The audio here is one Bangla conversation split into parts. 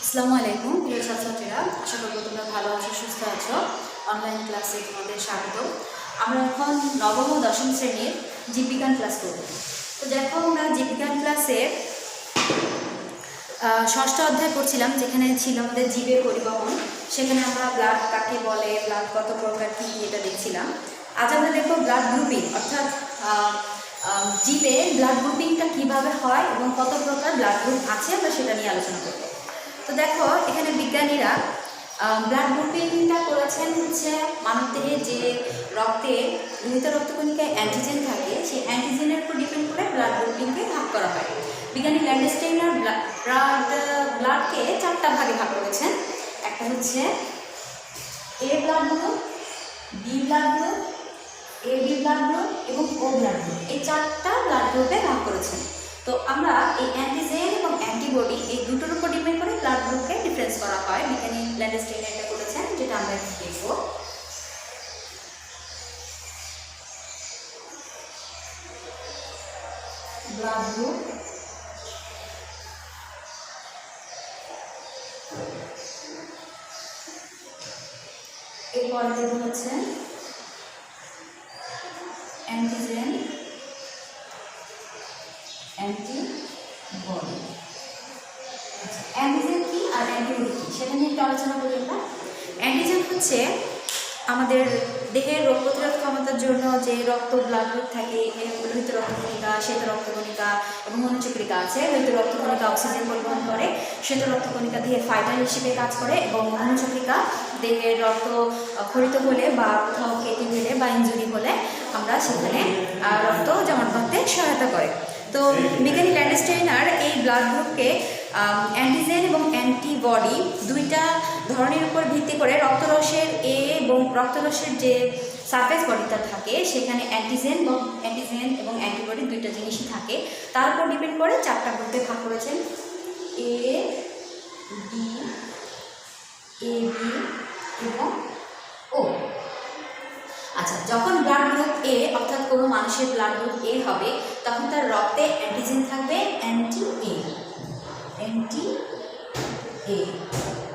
আসসালামু আলাইকুম প্রিয় ছাত্রছাত্রীরা, আশা করব তোমরা ভালো আছো, সুস্থ আছো। অনলাইন ক্লাসে তোমাদের স্বাগত। আমরা এখন নবম ও দশম শ্রেণীর জীববিজ্ঞান ক্লাস করব। তো দেখো, আমরা জীববিজ্ঞান ক্লাসে ষষ্ঠ অধ্যায় পড়ছিলাম, যেখানে ছিল আমাদের জীবের পরিবহন। সেখানে আমরা ব্লাড কাকে বলে, ব্লাড কত প্রকার, কী এটা দেখছিলাম। আজ আমরা দেখব ব্লাড গ্রুপিং, অর্থাৎ জীবে ব্লাড গ্রুপিংটা কীভাবে হয় এবং কত প্রকার ব্লাড গ্রুপ আছে আমরা সেটা নিয়ে আলোচনা করব। তো দেখো, এখানে বিজ্ঞানীরা ব্লাড গ্রুপিংটা করেছেন হচ্ছে মানবদেহে যে রক্তে লোহিত রক্তকণিকায় অ্যান্টিজেন থাকে, সেই অ্যান্টিজেনের উপর ডিপেন্ড করে ব্লাড গ্রুপিংকে ভাগ করা হয়। বিজ্ঞানী ল্যান্ডস্টেইনার ব্লাডকে চারটা ভাগে ভাগ করেছেন। একটা হচ্ছে A blood group, B blood group, AB blood group এবং ও ব্লাড গ্রুপ, এই চারটা ব্লাড গ্রুপে ভাগ করেছেন। তো আমরা এই অ্যান্টিজেন এবং অ্যান্টিবডি এই দুটোর উপর ডিপেন্ড করে ব্লাড গ্রুপকে ডিফারেন্স করা হয়। বিজ্ঞানী ল্যান্ডস্টেইনার এটা করেছেন, যেটা আমরা দেখব। ব্লাড গ্রুপ, এরপরে দেখব হচ্ছে অ্যান্টিজেন, অ্যান্টিবডি। অ্যান্টিজেন কি আর অ্যান্টিবডি কি সেটা নিয়ে একটু আলোচনা করি আমরা। অ্যান্টিজেন হচ্ছে আমাদের দেহের রোগ প্রতিরোধ ক্ষমতার জন্য যে রক্ত ব্লাড গ্রুপ থাকে, লোহিত রক্তকণিকা, শ্বেত রক্তকণিকা এবং অনুচক্রিকা আছে। লোহিত রক্তকণিকা অক্সিজেন পরিবহন করে, শ্বেত রক্তকণিকা দেহের ফাইটার হিসেবে কাজ করে এবং অনুচক্রিকা দেহের রক্ত ক্ষরিত হলে বা কোথাও কেটে গেলে বা ইনজুরি হলে আমরা সেখানে রক্ত জমাট বাঁধতে সহায়তা করে। তো বিজ্ঞানী ল্যান্ডস্টেইনার এই ব্লাড গ্রুপকে অ্যান্টিজেন এবং অ্যান্টিবডি দুইটা ধরনের উপর ভিত্তি করে রক্তরসের এ এবং রক্তরসের যে সারফেস বডিটা থাকে সেখানে অ্যান্টিজেন এবং অ্যান্টিবডি দুইটা জিনিসই থাকে। তার উপর ডিপেন্ড করে চারটা গ্রুপে ভাগ করেছেন, এ, বি, এবি এবং ও। আচ্ছা, যখন ব্লাড গ্রুপ এ অর্থাৎ কোনো মানুষের ব্লাড গ্রুপ এ হবে, তখন তার রক্তে অ্যান্টিজেন থাকবে অ্যান্টি এ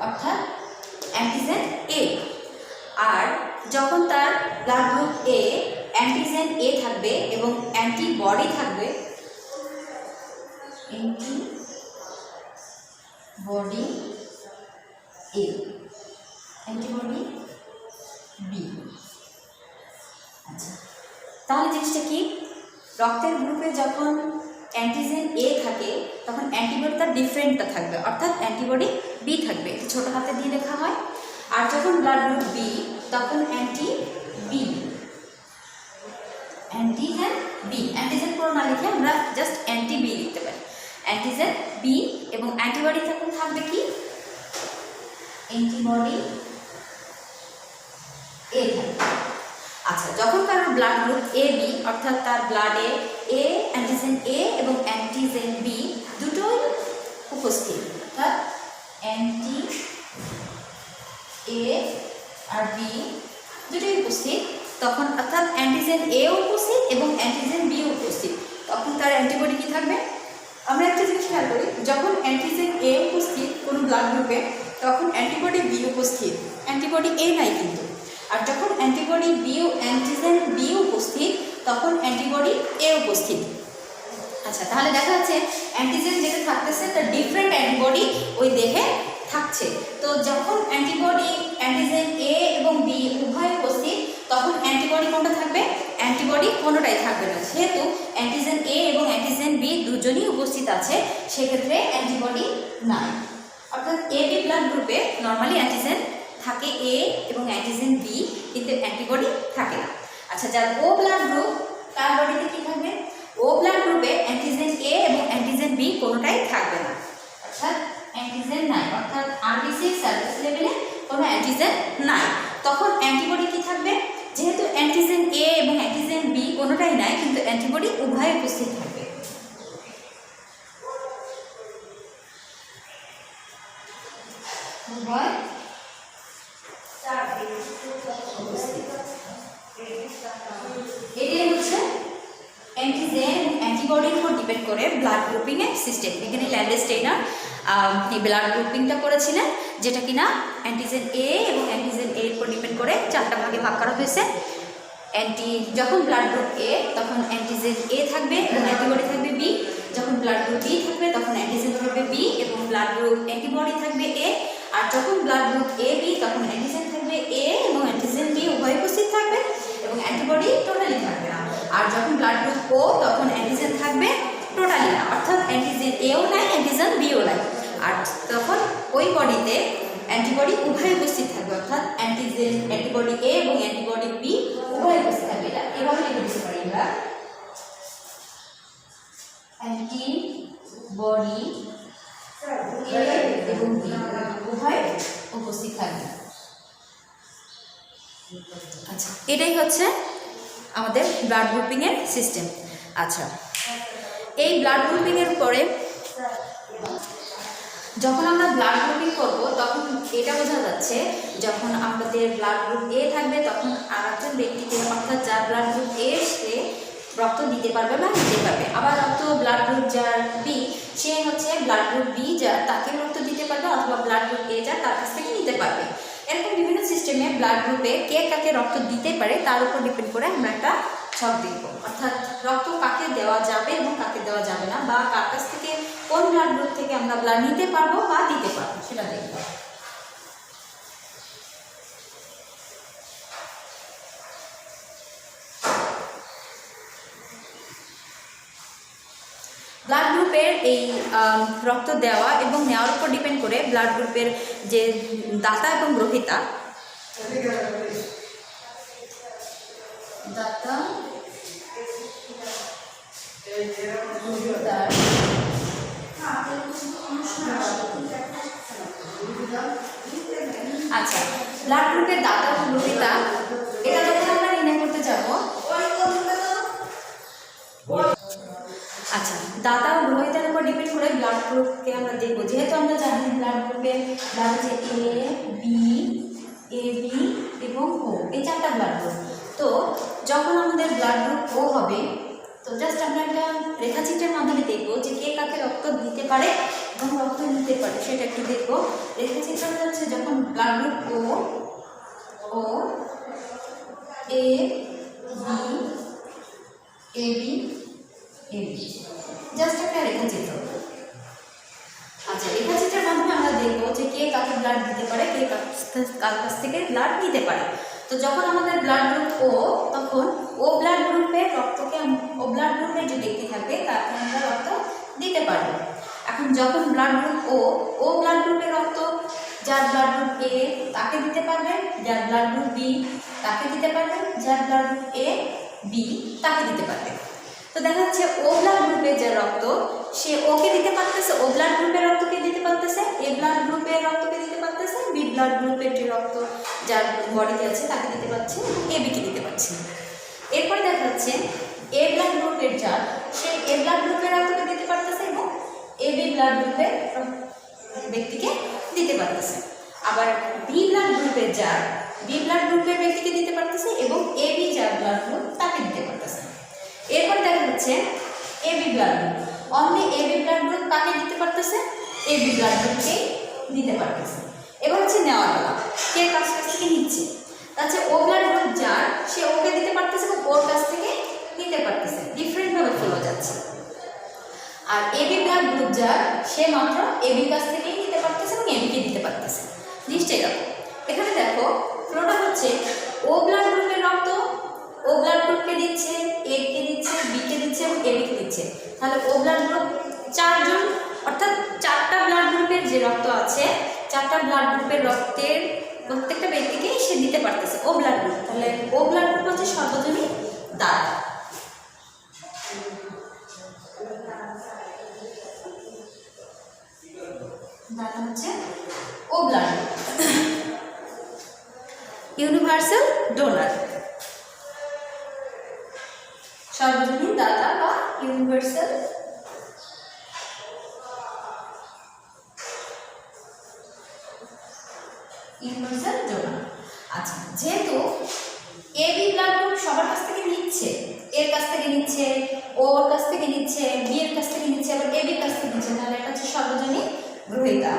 অর্থাৎ অ্যান্টিজেন এ। আর যখন তার ব্লাড গ্রুপ এ অ্যান্টিজেন এ থাকবে এবং অ্যান্টিবডি থাকবে অ্যান্টিবডি এ, অ্যান্টিবডি বি। আচ্ছা, তাহলে জিনিসটা কি? রক্তের গ্রুপে যখন অ্যান্টিজেন এ থাকে তখন অ্যান্টিবডি তার ডিফারেন্টটা থাকবে, অর্থাৎ অ্যান্টিবডি বি থাকবে, ছোটো হাতে দিয়ে লেখা হয়। আর যখন ব্লাড গ্রুপ বি তখন অ্যান্টিজেন বি, অ্যান্টিজেন পুরো না লিখে আমরা জাস্ট অ্যান্টি বি লিখতে পারি। অ্যান্টিজেন বি এবং অ্যান্টিবডি তখন থাকবে কি? অ্যান্টিবডি এ থাকবে। আচ্ছা, যখন কারোর ব্লাড গ্রুপ এ বি অর্থাৎ তার ব্লাডে এ অ্যান্টিজেন এ এবং অ্যান্টিজেন বি দুটোই উপস্থিত, অর্থাৎ অ্যান্টি এ আর বি দুটোই উপস্থিত, তখন অর্থাৎ অ্যান্টিজেন এ উপস্থিত এবং অ্যান্টিজেন বি উপস্থিত, তখন তার অ্যান্টিবডি কি থাকবে? আমরা একটা জিনিস খেয়াল করি, যখন অ্যান্টিজেন এ উপস্থিত কোনো ব্লাড গ্রুপে তখন অ্যান্টিবডি বি উপস্থিত, অ্যান্টিবডি এ নাই কিন্তু। আর যখন অ্যান্টিজেন বি উপস্থিত তখন অ্যান্টিবডি এ উপস্থিত। আচ্ছা, তাহলে দেখা যাচ্ছে অ্যান্টিজেন যেটা থাকতেছে তার ডিফারেন্ট অ্যান্টিবডি ওই দেহে থাকছে। তো যখন অ্যান্টিজেন এ এবং বি উভয় উপস্থিত তখন অ্যান্টিবডি কোনটা থাকবে? অ্যান্টিবডি কোনোটাই থাকবে না। যেহেতু অ্যান্টিজেন এ এবং অ্যান্টিজেন বি দুজনই উপস্থিত আছে, সেক্ষেত্রে অ্যান্টিবডি নাই। অর্থাৎ এ বি ব্লাড গ্রুপে নর্মালি অ্যান্টিজেন থাকে এ এবং অ্যান্টিজেন বি, কিন্তু অ্যান্টিবডি থাকে না। আচ্ছা, যার ও ব্লাড গ্রুপ তার বডিতে কি থাকবে? ও ব্লাড গ্রুপে অ্যান্টিজেন এ এবং অ্যান্টিজেন বি কোনোটাই থাকবে না, অর্থাৎ অ্যান্টিজেন নাই, অর্থাৎ আরবিসি সারফেস লেভেলে কোনো অ্যান্টিজেন নাই। তখন অ্যান্টিবডি কি থাকবে? যেহেতু অ্যান্টিজেন এ এবং অ্যান্টিজেন বি কোনোটাই নাই, কিন্তু অ্যান্টিবডি উভয় উপস্থিত থাকবে। উভয় এটাই হচ্ছে অ্যান্টিজেন এবং অ্যান্টিবডির উপর ডিপেন্ড করে ব্লাড গ্রুপিংয়ের সিস্টেম। বিজ্ঞানী ল্যান্ডস্টেইনার এই ব্লাড গ্রুপিংটা করেছিলেন, যেটা কিনা অ্যান্টিজেন এ এবং অ্যান্টিজেন এর উপর ডিপেন্ড করে 4টা ভাগে ভাগ করা হয়েছে। যখন ব্লাড গ্রুপ এ তখন অ্যান্টিজেন এ থাকবে এবং অ্যান্টিবডি থাকবে বি, যখন ব্লাড গ্রুপ বি থাকবে তখন অ্যান্টিজেন থাকবে বি এবং ব্লাড গ্রুপ অ্যান্টিবডি থাকবে এ, আর যখন ব্লাড গ্রুপ এ বি তখন অ্যান্টিজেন থাকবে এ এবং অ্যান্টিজেন বি উভয় উপস্থিত থাকবে এবং অ্যান্টিবডি টোটালি থাকবে না। আর যখন ব্লাড গ্রুপ ও তখন অ্যান্টিজেন থাকবে টোটালি না, অর্থাৎ অ্যান্টিজেন এও নাই অ্যান্টিজেন বিও নাই, আর তখন ওই বডিতে অ্যান্টিবডি উভয় উপস্থিত থাকবে, অর্থাৎ অ্যান্টিবডি এ এবং অ্যান্টিবডি বি উভয় উপস্থিত থাকবে। এটা এভাবে লিখে দিতে পারি আমরা, অ্যান্টিবডি এ এবং বি উভয় উপস্থিত থাকবে। আচ্ছা, এটাই হচ্ছে আমাদের ব্লাড গ্রুপিংয়ের সিস্টেম। আচ্ছা, এই ব্লাড গ্রুপিংয়ের পরে যখন আমরা ব্লাড গ্রুপিং করব তখন এটা বোঝা যাচ্ছে, যখন আমাদের ব্লাড গ্রুপ এ থাকবে তখন আরেকজন ব্যক্তিকে, অর্থাৎ যার ব্লাড গ্রুপ এ সে রক্ত দিতে পারবে বা নিতে পারবে, আবার ব্লাড গ্রুপ যার বি সে হচ্ছে ব্লাড গ্রুপ বি যার তাকে রক্ত দিতে পারবে, অথবা ব্লাড গ্রুপ এ যার তার কাছ থেকে নিতে পারবে। এরকম বিভিন্ন সিস্টেমে ব্লাড গ্রুপে কে কাকে রক্ত দিতে পারে তার উপর ডিপেন্ড করে আমরা একটা ছক দেখব, অর্থাৎ রক্ত কাকে দেওয়া যাবে এবং কাকে দেওয়া যাবে না, বা কার কাছ থেকে কোন ব্লাড গ্রুপ থেকে আমরা ব্লাড নিতে পারবো বা দিতে পারবো সেটা দেখব। ব্লাড গ্রুপের এই রক্ত দেওয়া এবং নেওয়ার উপর ডিপেন্ড করে ব্লাড গ্রুপের যে দাতা এবং গ্রহীতা, আচ্ছা, ব্লাড গ্রুপের দাতা এবং গ্রহীতা এটা যখন আমরা নির্ণয় করতে যাব, আচ্ছা, দাতা ও গ্রহীতার উপর ডিপেন্ড করে ব্লাড গ্রুপকে আমরা দেখবো। যেহেতু আমরা জানি ব্লাড গ্রুপে ব্লাড হচ্ছে এ বি এবং ও, এই 4টা ব্লাড গ্রুপ। তো যখন আমাদের ব্লাড গ্রুপ ও হবে, তো জাস্ট আমরা একটা রেখাচিত্রের মাধ্যমে দেখবো যে কে কাকে রক্ত দিতে পারে এবং রক্ত নিতে পারে সেটা একটু দেখবো। রেখাচিত্রটা হচ্ছে যখন blood group O A B just একটা রেখাচিত্র। আচ্ছা, রেখাচিত্রের মাধ্যমে আমরা দেখবো যে কে কাকে ব্লাড দিতে পারে, কে কার কাছ থেকে ব্লাড নিতে পারে। তো যখন আমাদের ব্লাড গ্রুপ ও, তখন ও ব্লাড গ্রুপের যে ব্যক্তি থাকবে তাকে আমরা রক্ত দিতে পারবো। এখন যখন ব্লাড গ্রুপ ও ব্লাড গ্রুপের রক্ত যার ব্লাড গ্রুপ এ তাকে দিতে পারবে, যার ব্লাড গ্রুপ বি তাকে দিতে পারবে, যার ব্লাড গ্রুপ এ বি তাকে দিতে পারবে। তো দেখা যাচ্ছে ও ব্লাড গ্রুপের যে রক্ত সে ওকে দিতে পারতেছে, ও ব্লাড গ্রুপের রক্তকে দিতে পারতেছে, এ ব্লাড গ্রুপের রক্তকে দিতে পারতেছে, বি ব্লাড গ্রুপের যে রক্ত যার বডিতে আছে তাকে দিতে পারছে, এ বিকে দিতে পারছে। এরপরে দেখা যাচ্ছে এ ব্লাড গ্রুপের যার সে এ ব্লাড গ্রুপের রক্তকে দিতে পারতেছে এবং এ বি ব্লাড গ্রুপের ব্যক্তিকে দিতে পারতেছে। আবার বি ব্লাড গ্রুপের যার বি ব্লাড গ্রুপের ব্যক্তিকে দিতে পারতেছে এবং এ বি যার ব্লাড গ্রুপ তাকে দিতে পারতেছে। এরপর দেখা যাচ্ছে A B blood group, only A B blood group কাকে দিতে পারতেছে, এ বি ব্লাড গ্রুপকে দিতে পারতেছে। এবার হচ্ছে নেওয়ার বেলা, কে কাছ থেকে নিচ্ছে, তাহলে ও ব্লাড গ্রুপ যার সে ওকে দিতে পারতেছে এবং ওর কাছ থেকে নিতে পারতেছে, ডিফারেন্টভাবে ফলো যাচ্ছে। আর এ বি ব্লাড গ্রুপ যার সে মাত্র এ বির কাছ থেকেই নিতে পারতেছে এবং এ বিকে দিতে পারতেছে। নিশ্চয়ই দেখো এখানে দেখো ফ্লোটা হচ্ছে ও ব্লাড গ্রুপের রক্ত ও ব্লাড গ্রুপকে দিচ্ছে, এ কে দিচ্ছে, বি কে দিচ্ছে এবং এ বিকে দিচ্ছে। তাহলে ও ব্লাড গ্রুপ 4 জন, অর্থাৎ 4টা ব্লাড গ্রুপের যে রক্ত আছে 4টা ব্লাড গ্রুপের রক্তের প্রত্যেকটা ব্যক্তিকে সে দিতে পারতেছে ও ব্লাড গ্রুপ। তাহলে ও ব্লাড গ্রুপ হচ্ছে সর্বজনীন দাতা। দাতা হচ্ছে ও ব্লাড গ্রুপ, ইউনিভার্সাল ডোনার, সর্বজনীন দাতা বা ইউনিভার্সাল ডোনার। আচ্ছা, যেহেতু এ বি ব্লাড গ্রুপ সবার কাছ থেকে নিচ্ছে, এর কাছ থেকে নিচ্ছে, ওর কাছ থেকে নিচ্ছে, বি এর কাছ থেকে নিচ্ছে, আবার এ বির কাছ থেকে নিচ্ছে, তাহলে এটা হচ্ছে সর্বজনীন গ্রহিতা।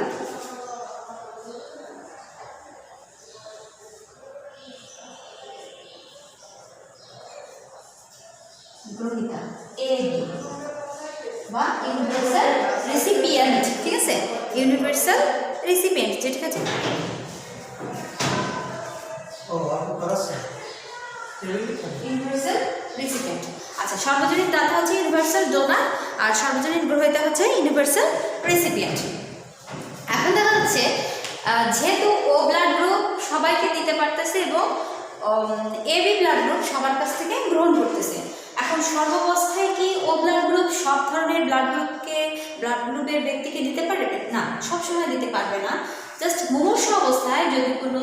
গ্রহিতা এ বি বা ইউনিভার্সাল রেসিপিয়েন্ট, ঠিক আছে, ইউনিভার্সাল রেসিপিয়েন্ট ঠিক আছে। Universal recipient. আচ্ছা, সর্বজনীন দাতা হচ্ছে ইউনিভার্সাল ডোনার আর সর্বজনীন গ্রহীতা হচ্ছে ইউনিভার্সাল রেসিপিয়েন্ট। এখন দেখা যাচ্ছে যেহেতু ও ব্লাড গ্রুপ সবাইকে দিতে পারতেছে এবং এ বি ব্লাড গ্রুপ সবার কাছ থেকে গ্রহণ করতেছে, এখন সর্বাবস্থায় কি ও ব্লাড গ্রুপ সব ধরনের ব্লাড গ্রুপের ব্যক্তিকে দিতে পারবে না? সবসময় দিতে পারবে না। জাস্ট মুমূর্ষু অবস্থায় যদি কোনো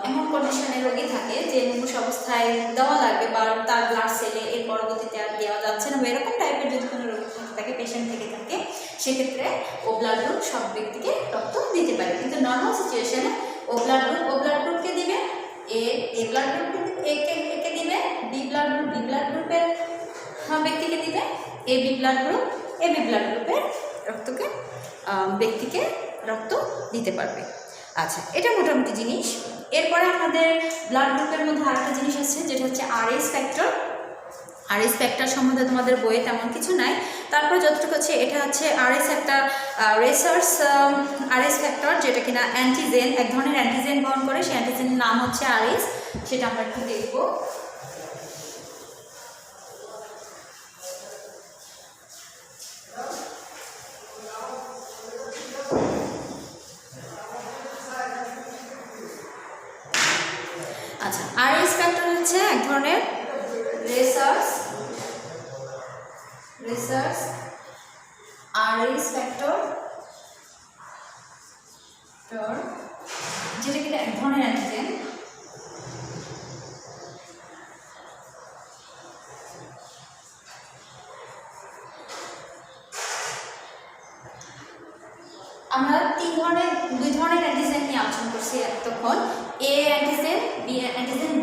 এমন কন্ডিশনের রোগী থাকে যে মুমূর্ষু অবস্থায় দেওয়া লাগবে বা তার ব্লাড সেলে এর পরবর্তীতে আর দেওয়া যাচ্ছে না, এরকম টাইপের যদি কোনো রোগী থাকে, পেশেন্ট থেকে থাকে, সেক্ষেত্রে ও ব্লাড গ্রুপ সব ব্যক্তিকে রক্ত দিতে পারে। কিন্তু নর্মাল সিচুয়েশনে ও ব্লাড গ্রুপকে দিবে, এ ব্লাড গ্রুপকে একে দিবে, বি ব্লাড গ্রুপের ব্যক্তিকে দিবে, এ বি ব্লাড গ্রুপের ব্যক্তিকে রক্ত দিতে পারবে। আচ্ছা, এটা মোটামুটি জিনিস। এরপরে আমাদের ব্লাড গ্রুপের মধ্যে আরেকটা জিনিস আছে যেটা হচ্ছে আরএস ফ্যাক্টর। আরএস ফ্যাক্টর সম্বন্ধে তোমাদের বইয়ে তেমন কিছু নাই, তারপর যতটুকু হচ্ছে এটা হচ্ছে আরএস একটা রিসার্চ আরএস ফ্যাক্টর, যেটা কিনা অ্যান্টিজেন, এক ধরনের অ্যান্টিজেন বহন করে, সেই অ্যান্টিজেনের নাম হচ্ছে আরএস। সেটা আমরা একটু দেখব। আচ্ছা, আরএস ফ্যাক্টর হচ্ছে এক ধরনের রিসার্চ আরএস ফ্যাক্টর, যেটা কিনা এক ধরনের অ্যান্টিজেন। আমরা দুই ধরনের অ্যান্টিজেন নিয়ে আলোচনা করছি এতক্ষণ, এ অ্যান্টিজেন,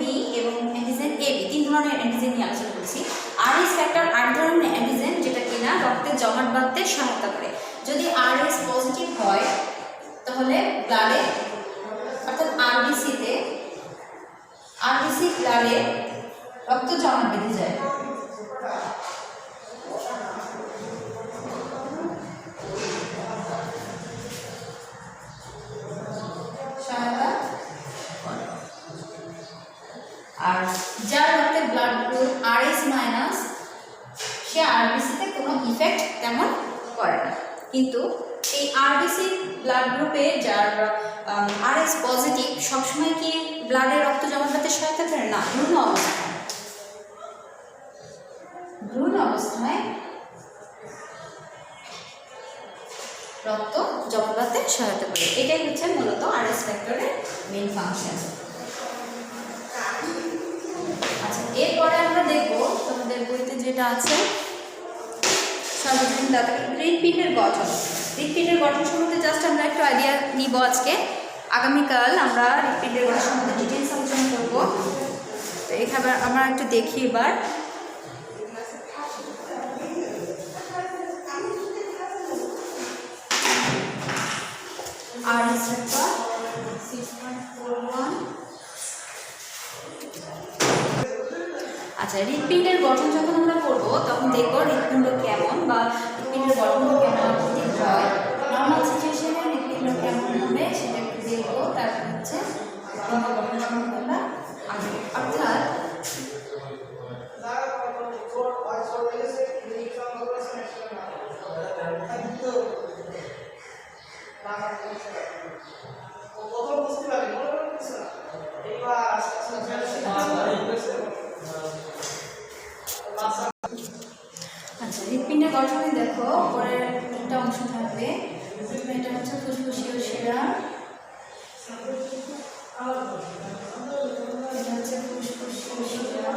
বি এবং অ্যান্টিজেন এ বি, 3 ধরনের অ্যান্টিজেন নিয়ে আলোচনা করছি। আরএস ফ্যাক্টর 8 ধরনের অ্যান্টিজেন যেটা কিনা রক্তের জমাট বাঁধতে সহায়তা করে। যদি আরএস পজিটিভ হয় তাহলে ব্লাডে অর্থাৎ আরবিসি ব্লাডে রক্ত জমাট বেঁধে যায়। আর যার রক্তে ব্লাড গ্রুপ আরএস মাইনাস, সে আরবিসিতে কোনো ইফেক্ট তেমন করে না। কিন্তু এই আরবিসি ব্লাড গ্রুপে যার আরএস পজিটিভ সবসময় কি ব্লাডে রক্ত জমা করতে সহায়তা করে না? ভ্রূণ অবস্থায় রক্ত জমা করতে সহায়তা করে। এটাই হচ্ছে মূলত আরএস ফ্যাক্টরের মেইন ফাংশন। আচ্ছা, এরপরে আমরা দেখব তোমাদের বইতে যেটা আছে সর্বজনীন দাতা হৃৎপিণ্ডের গঠন। হৃৎপিণ্ডের গঠন সম্বন্ধে জাস্ট আমরা একটু আইডিয়া নিব আজকে। আগামীকাল আমরা হৃৎপিণ্ডের গঠন সম্বন্ধে ডিটেলস আলোচনা করব। তো এখানে আমরা একটু দেখি এবার। RS factor 6.41। আচ্ছা, হৃৎপিণ্ডের গঠন যখন আমরা করব তখন দেখব হৃৎপিণ্ড কেমন বা হৃৎপিণ্ডের গঠন কেমন হয়। নর্মাল সিচুয়েশনে হৃৎপিণ্ড কেমন হবে সেটা একটু দেখব। তারপর হচ্ছে হৃৎপিণ্ড গঠন সম্বন্ধে আমরা অর্থাৎ আচ্ছা, হৃৎপিণ্ডের গঠনে দেখো পরের 3টা অংশ থাকবে। এটা হচ্ছে ফুসফুসীয় শিরা, এটা হচ্ছে ফুসফুসীয় শিরা,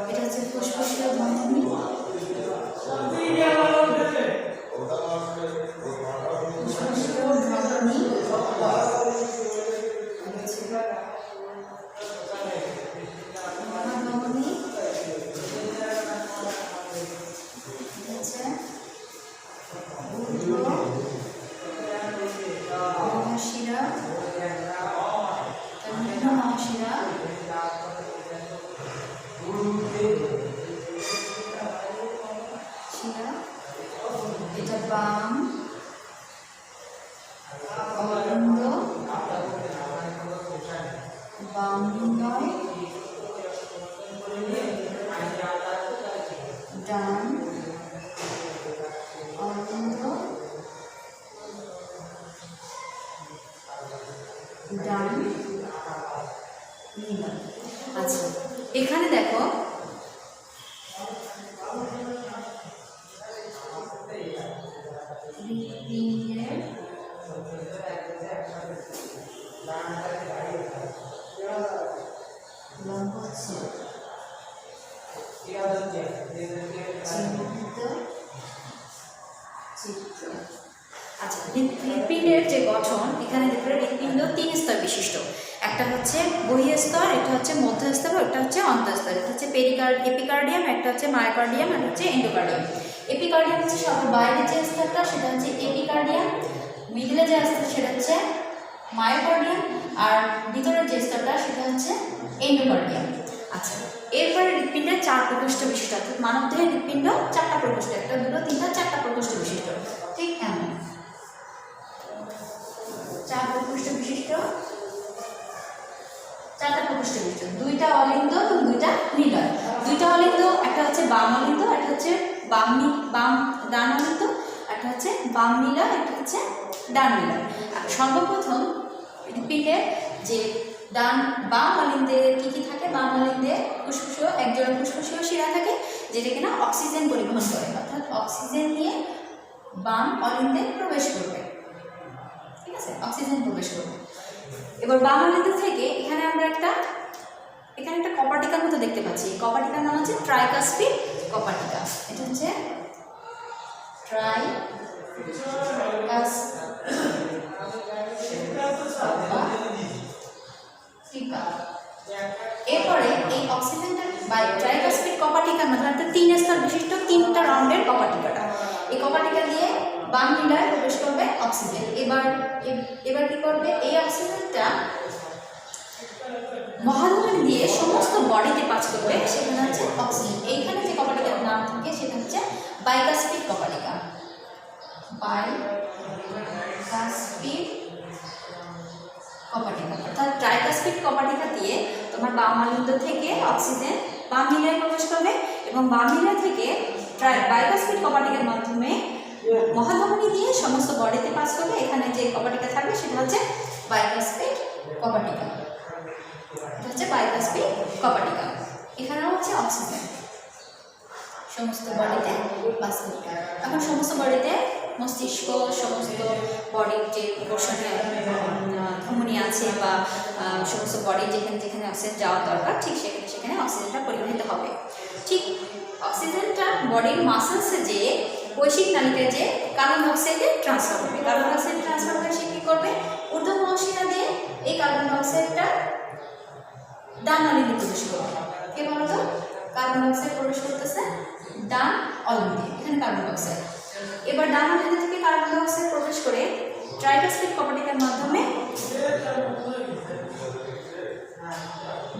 এটা হচ্ছে ফুসফুসীয় ধমনী। এটা বাম অলিন্দ, বাম নিলয়, ডান অলিন্দ, ডান নিলয়। আচ্ছা, এখানে দেখো আচ্ছা, হৃৎপিণ্ডের যে গঠন এখানে দেখবে হৃৎপিণ্ড 3 স্তর বিশিষ্ট। একটা হচ্ছে বহিঃস্তর, এটা হচ্ছে মধ্যস্তর, এটা হচ্ছে অন্তঃস্তর। এটা হচ্ছে এপিকার্ডিয়াম, একটা হচ্ছে মায়োকার্ডিয়াম, আর হচ্ছে এন্ডোকার্ডিয়াম। এপিকার্ডিয়াম হচ্ছে সবার বাইরে যে স্তরটা সেটা হচ্ছে এপিকার্ডিয়াম, মিডলে যে স্তর সেটা হচ্ছে মায়োকার্ডিয়াম, আর ভিতরের যে স্তরটা সেটা হচ্ছে এন্ডোকার্ডিয়াম। আচ্ছা, এরপরে হৃৎপিণ্ডের 4 প্রকোষ্ঠ বিশিষ্ট, অর্থাৎ মানবদেহের হৃৎপিণ্ড 4টা প্রকোষ্ঠ, 1 2 3 4টা প্রকোষ্ঠ বিশিষ্ট। ঠিক এমন 4 প্রকোষ্ঠ বিশিষ্ট, 4টা প্রকোষ্ঠ বিশিষ্ট, 2টা অলিন্দ এবং 2টা নিলয়। 2টা অলিন্দ, একটা হচ্ছে বাম অলিন্দ, একটা হচ্ছে ডান অলিন্দ, একটা হচ্ছে বাম নিলয়, একটা হচ্ছে ডান নিলয়। সর্বপ্রথম হৃৎপিণ্ডের যে বাম অলিন্দে কি কি থাকে? বাম অলিন্দে ফুসফুসীয় একজোড়া ফুসফুসীয় শিরা থাকে, যেটা কিনা অক্সিজেন পরিবহন করে, অর্থাৎ অক্সিজেন নিয়ে বাম অলিন্দে প্রবেশ করবে। ঠিক আছে, অক্সিজেন প্রবেশ করবে। এবার বাম অলিন্দ থেকে এখানে আমরা একটা কপাটিকার মতো দেখতে পাচ্ছি। কপাটিকার নাম হচ্ছে ট্রাইকাস্পিড কপাটিকা। এটা হচ্ছে এরপরে এই অক্সিজেনটা ট্রাইকাস্পিড কপাটিকার মধ্যে একটা 3 স্তর বিশিষ্ট 3টা রাউন্ডের কপাটিকাটা, এই কপাটিকা দিয়ে বাম নিলয়ে প্রবেশ করবে অক্সিজেন। এবার কি করবে? এই অক্সিজেনটা মহাধমনী দিয়ে সমস্ত বডিতে পাস করবে, সেখানে হচ্ছে অক্সিজেন। এইখানে যে কপাটিকার নাম থাকে সেটা হচ্ছে বাইকাস্পিড কপাটিকা। বাইকাস্পিড কপাটিকা, অর্থাৎ ট্রাইকাস্পিড কপাটিকা দিয়ে তোমার বাম অলিন্দ থেকে অক্সিজেন বাম নিলয়ে প্রবেশ করবে এবং বাম নিলয় থেকে বাইকাস্পিড কপাটিকার মাধ্যমে মহাধমনী দিয়ে সমস্ত বডিতে পাস করবে। এখানে যে কপাটিকা থাকবে সেটা হচ্ছে বাইকাস্পিড কপাটিকা। এটা হচ্ছে বাইকাস্পিড কপাটিকা। এখানেও হচ্ছে অক্সিজেন সমস্ত বডিতে পাস করবে। এখন সমস্ত বডিতে মস্তিষ্ক, সমস্ত বডির যে পোর্শনে ধমনী আছে বা সমস্ত বডির যেখানে যেখানে অক্সিজেন যাওয়ার দরকার, ঠিক সেখানে সেখানে অক্সিজেনটা পরিবহিত হবে। ঠিক অক্সিজেনটা বডির মাসেলসে যে কৈশিক নালিকায় যে কার্বন ডাইঅক্সাইডে ট্রান্সফার হবে। কার্বন ডাইঅক্সাইড ট্রান্সফার করে সে কী করবে? ঊর্ধ্বতন শিরা দিয়ে এই কার্বন ডাইঅক্সাইডটা ডান অলিন্দে প্রবেশ করবে। কে বলতো? কার্বন ডাইঅক্সাইড প্রবেশ করতেছে ডান অলিন্দে, এখানে কার্বন ডাইঅক্সাইড। এবার ডান অলিন্দ থেকে কার্বন ডাইঅক্সাইড প্রবেশ করে ট্রাইকাস্পিড কপাটিকার মাধ্যমে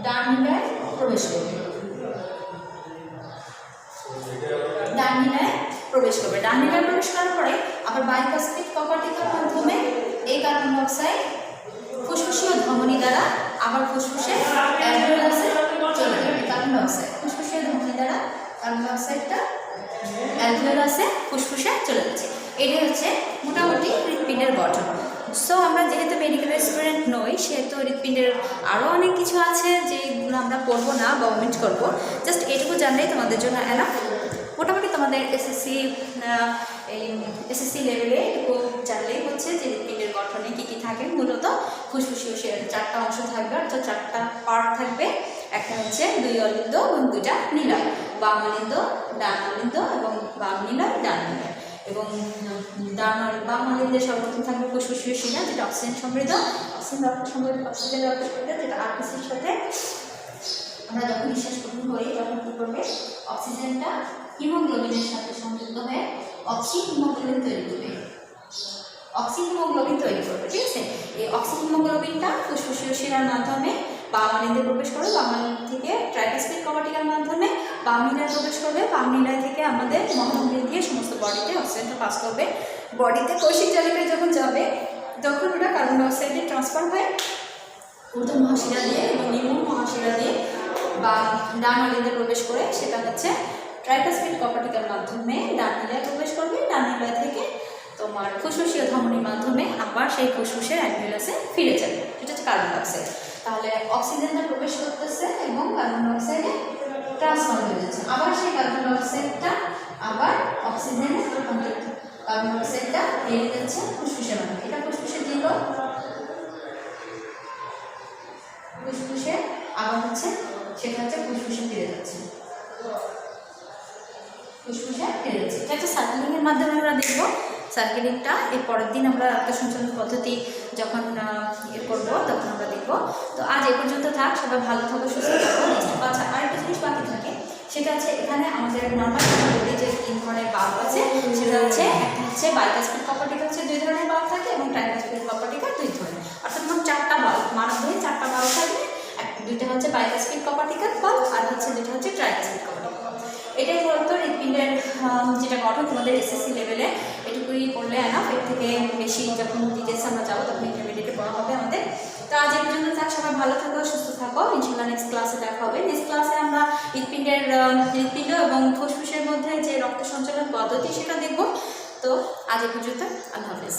ডান নিলয়ে প্রবেশ করবে। ডান নিলয়ে প্রবেশ করবে। ডান নিলয়ে প্রবেশ করার পরে আবার বাইকাস্পিড কপাটিকার মাধ্যমে এই কার্বন ডাইঅক্সাইড ফুসফুসীয় ধমনী দ্বারা আবার ফুসফুসে অ্যালভিওলাসে চলে যাবে। কার্বন ডাইঅক্সাইড ফুসফুসীয় ধমনী দ্বারা কার্বন ডাইঅক্সাইডটা অ্যালভিওলাসে ফুসফুসে চলে যাচ্ছে। এটাই হচ্ছে মোটামুটি হৃৎপিণ্ডের গঠন। সো আমরা যেহেতু মেডিকেলের স্টুডেন্ট নই, সেহেতু হৃৎপিণ্ডের আরও অনেক কিছু আছে যেগুলো আমরা পড়বো না বা ওমিট করবো। জাস্ট এটুকু জানলেই তোমাদের জন্য এনাফ। মোটামুটি তোমাদের এসএসসি লেভেলে এটুকু জানলেই হচ্ছে যে হৃৎপিণ্ডের গঠনে কী কী থাকে। মূলত ফুসফুসীয় শিরার 4টা অংশ থাকবে, অর্থাৎ 4টা পার্ট থাকবে। একটা হচ্ছে 2 অলিন্দ এবং 2টা নিলয়, বাম অলিন্দ, ডান অলিন্দ এবং বাম নিলয়, ডান নিলয়। এবং বাম অলিন্দের সর্বপ্রথম থাকবে ফুসফুসীয় শিরা, যেটা অক্সিজেন সমৃদ্ধ, অক্সিজেন রক্ত সমৃদ্ধ, যেটা আরবিসির সাথে আমরা যখন নিঃশ্বাস গ্রহণ করি তখন কী করবে, অক্সিজেনটা হিমোগ্লোবিনের সাথে সংযুক্ত হয়ে অক্সিহিমোগ্লোবিন তৈরি করবে, অক্সিহিমোগ্লোবিন তৈরি করবে। ঠিক আছে, এই অক্সিহিমোগ্লোবিনটা ফুসফুসীয় শিরার মাধ্যমে বাম অলিন্দে প্রবেশ করবে, বাম অলিন্দ থেকে ট্রাইকাসপিড কভাটিকার মাধ্যমে বাম নিলয়ে প্রবেশ করবে, বাম নিলয় থেকে আমাদের মহামন্দির দিয়ে সমস্ত বডিতে অক্সিজেনটা পাস করবে। বডিতে কৌশিক জালিকায় যখন যাবে তখন ওটা কার্বন ডাইঅক্সাইডে ট্রান্সফার হয়ে ঊর্ধ্ব মহাশিরা দিয়ে এবং নিম্ন মহাশিরা দিয়ে বা ডান অলিন্দে প্রবেশ করে সেটা হচ্ছে ট্রাইকাসপিড কভাটিকার মাধ্যমে ডান নিলয়ে প্রবেশ করবে, ডান নিলয় থেকে তোমার ফুসফুসীয় ধমনির মাধ্যমে আবার সেই ফুসফুসের অ্যালভিওলাসে ফিরে যাবে, সেটা হচ্ছে কার্বন ডাইঅক্সাইড। তাহলে অক্সিজেনটা প্রবেশ করতেছে এবং কার্বন ডাইঅক্সাইডে ট্রান্সফার হয়ে যাচ্ছে, আবার সেই কার্বন ডাইঅক্সাইডটা আবার অক্সিজেনে রূপান্তরিত, কার্বন ডাইঅক্সাইডটা বেরিয়ে যাচ্ছে ফুসফুসের মাধ্যমে। এটা ফুসফুসে দিল, ফুসফুসে আবার হচ্ছে সেটা হচ্ছে ফুসফুসে ফিরে যাচ্ছে, ফুসফুসে ফিরে যাচ্ছে। এটা হচ্ছে সার্কেলিংয়ের মাধ্যমে আমরা দেখব। সার্কেলিংটা এর পরের দিন আমরা রক্ত সঞ্চালন পদ্ধতি যখন করবো তখন আমরা দেখব। তো আজ এ পর্যন্ত থাক, সবাই ভালো থাকো, সুস্থ থাকো। আচ্ছা, আরেকটা জিনিস বাকি থাকে, সেটা হচ্ছে এখানে আমাদের নর্মাল বডি যে 3 ধরনের বাল্ব আছে, সেটা হচ্ছে একটা হচ্ছে বাইকাসপিড কভাটিকা হচ্ছে 2 ধরনের বাল্ব থাকে এবং ট্রাইকাসপিড কভাটিকা 2 ধরনের, অর্থাৎ মোট 4টা বাল্ব, মানবদেহে 4টা বাল্ব থাকবে। 2টা হচ্ছে বাইকাসপিড কভাটিকার বাল্ব আর হচ্ছে 2টা হচ্ছে ট্রাইকাসপিড কভাটিকা। এটাই মূলত হৃৎপিণ্ডের যেটা গঠন তোমাদের এসএসসি লেভেলে এটুকুই পড়লে এনাফ। এর থেকে বেশি যখন ডিটেলস আমরা যাবো তখন ইন্টারমিডিয়েটে পড়া হবে আমাদের। তো আজ এই পর্যন্ত থাক, সবাই ভালো থাকো, সুস্থ থাকো। ইনশাআল্লাহ নেক্সট ক্লাসে দেখা হবে। নেক্সট ক্লাসে আমরা হৃৎপিণ্ড এবং ফুসফুসের মধ্যে যে রক্ত সঞ্চালন পদ্ধতি সেটা দেখব। তো আজ এই পর্যন্ত, আল্লাহ হাফেজ।